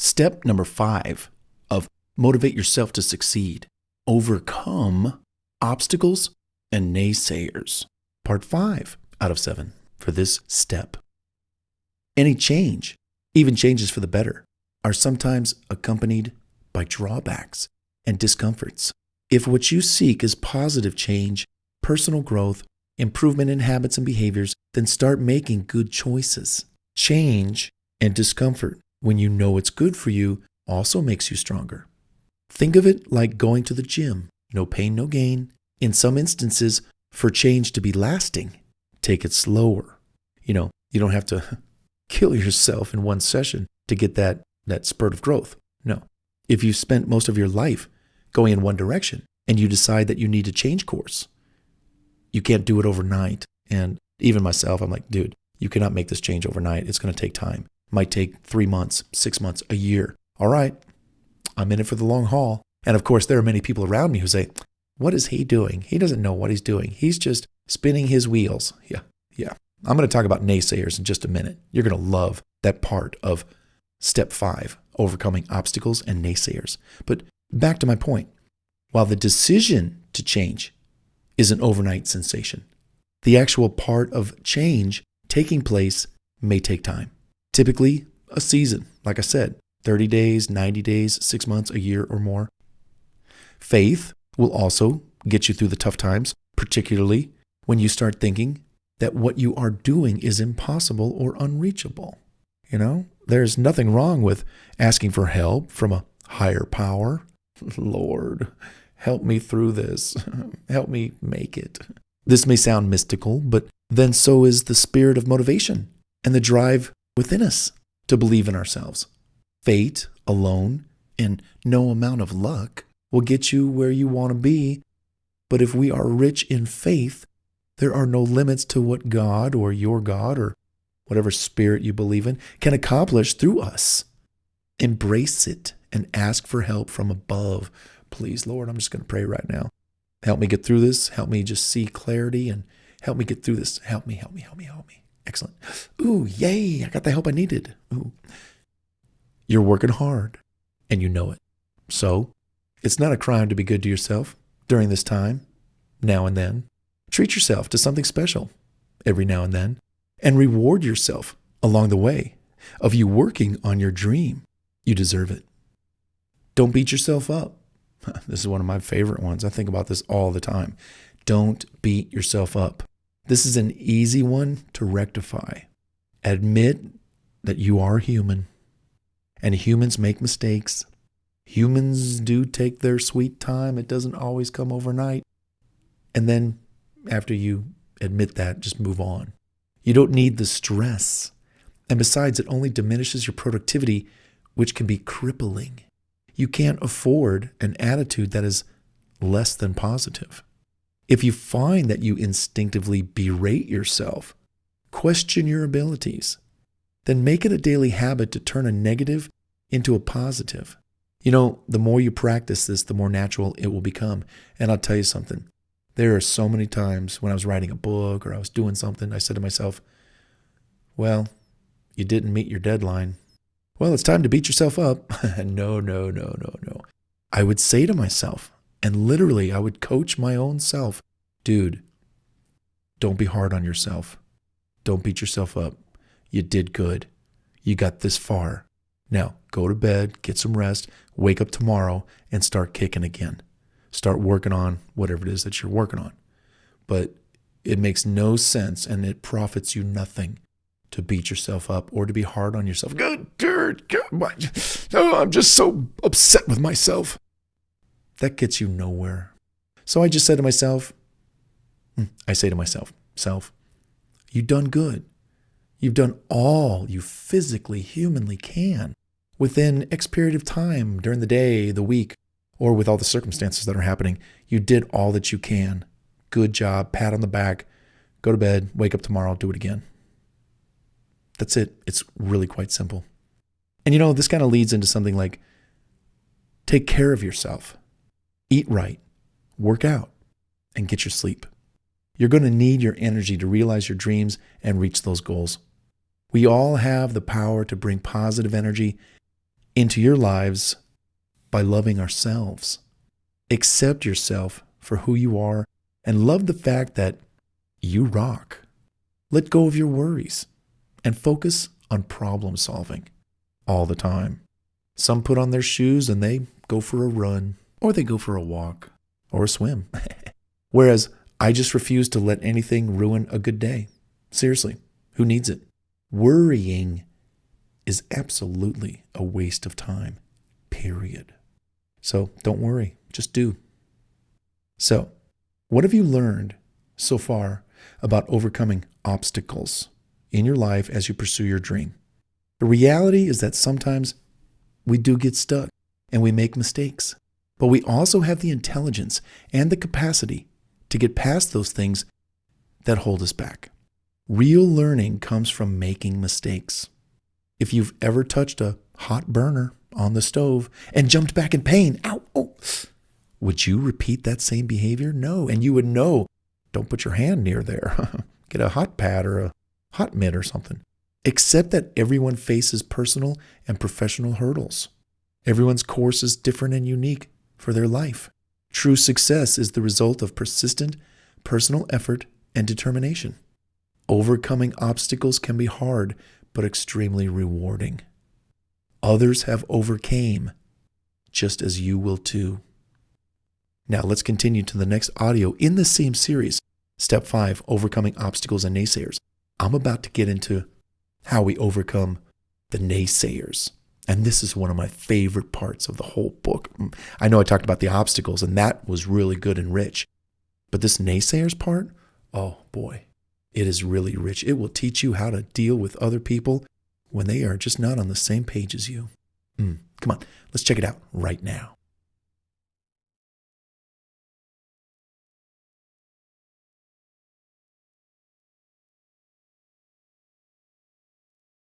Step number 5 of motivate yourself to succeed. Overcome obstacles and naysayers. Part 5 out of 7 for this step. Any change, even changes for the better, are sometimes accompanied by drawbacks and discomforts. If what you seek is positive change, personal growth, improvement in habits and behaviors, then start making good choices. Change and discomfort, when you know it's good for you, also makes you stronger. Think of it like going to the gym. No pain, no gain. In some instances, for change to be lasting, take it slower. You don't have to kill yourself in one session to get that spurt of growth. No. If you've spent most of your life going in one direction and you decide that you need to change course, you can't do it overnight. And even myself, I'm like, dude, you cannot make this change overnight. It's going to take time. It might take 3 months, 6 months, a year. All right, I'm in it for the long haul. And of course, there are many people around me who say, what is he doing? He doesn't know what he's doing. He's just spinning his wheels. Yeah. I'm going to talk about naysayers in just a minute. You're going to love that part of step 5, overcoming obstacles and naysayers. But back to my point. While the decision to change is an overnight sensation, the actual part of change taking place may take time. Typically a season, like I said, 30 days, 90 days, 6 months, a year or more. Faith will also get you through the tough times, particularly when you start thinking that what you are doing is impossible or unreachable. There's nothing wrong with asking for help from a higher power. Lord, help me through this. Help me make it. This may sound mystical, but then so is the spirit of motivation and the drive within us to believe in ourselves. Fate alone and no amount of luck will get you where you want to be. But if we are rich in faith, there are no limits to what God or your God or whatever spirit you believe in can accomplish through us. Embrace it and ask for help from above. Please, Lord, I'm just going to pray right now. Help me get through this. Help me just see clarity and help me get through this. Help me. Excellent. Ooh, yay, I got the help I needed. Ooh. You're working hard and you know it. So it's not a crime to be good to yourself during this time, now and then. Treat yourself to something special every now and then and reward yourself along the way of you working on your dream. You deserve it. Don't beat yourself up. This is one of my favorite ones. I think about this all the time. Don't beat yourself up. This is an easy one to rectify. Admit that you are human and humans make mistakes. Humans do take their sweet time. It doesn't always come overnight. And then after you admit that, just move on. You don't need the stress. And besides, it only diminishes your productivity, which can be crippling. You can't afford an attitude that is less than positive. If you find that you instinctively berate yourself, question your abilities, then make it a daily habit to turn a negative into a positive. The more you practice this, the more natural it will become. And I'll tell you something. There are so many times when I was writing a book or I was doing something, I said to myself, well, you didn't meet your deadline. Well, it's time to beat yourself up. No. I would say to myself, and literally I would coach my own self, dude, don't be hard on yourself. Don't beat yourself up. You did good. You got this far. Now go to bed, get some rest, wake up tomorrow and start kicking again. Start working on whatever it is that you're working on. But it makes no sense and it profits you nothing to beat yourself up or to be hard on yourself. I'm just so upset with myself. That gets you nowhere. So I just said to myself, self, you've done good. You've done all you physically, humanly can within X period of time during the day, the week, or with all the circumstances that are happening. You did all that you can. Good job, pat on the back, go to bed, wake up tomorrow, do it again. That's it. It's really quite simple. And this kind of leads into something like take care of yourself, eat right, work out, and get your sleep. You're going to need your energy to realize your dreams and reach those goals. We all have the power to bring positive energy into your lives by loving ourselves. Accept yourself for who you are and love the fact that you rock. Let go of your worries and focus on problem solving all the time. Some put on their shoes and they go for a run, or they go for a walk or a swim. Whereas I just refuse to let anything ruin a good day. Seriously, who needs it? Worrying is absolutely a waste of time, period. So don't worry, just do. So, what have you learned so far about overcoming obstacles in your life as you pursue your dream? The reality is that sometimes we do get stuck and we make mistakes, but we also have the intelligence and the capacity to get past those things that hold us back. Real learning comes from making mistakes. If you've ever touched a hot burner on the stove and jumped back in pain, ow, oh, would you repeat that same behavior? No. And you would know, don't put your hand near there. Get a hot pad or a hot mitt or something. Accept that everyone faces personal and professional hurdles. Everyone's course is different and unique for their life. True success is the result of persistent personal effort and determination. Overcoming obstacles can be hard, but extremely rewarding. Others have overcame, just as you will too. Now let's continue to the next audio in the same series, Step 5, Overcoming Obstacles and Naysayers. I'm about to get into how we overcome the naysayers. And this is one of my favorite parts of the whole book. I know I talked about the obstacles, and that was really good and rich. But this naysayers part, oh boy, it is really rich. It will teach you how to deal with other people when they are just not on the same page as you. Come on, let's check it out right now.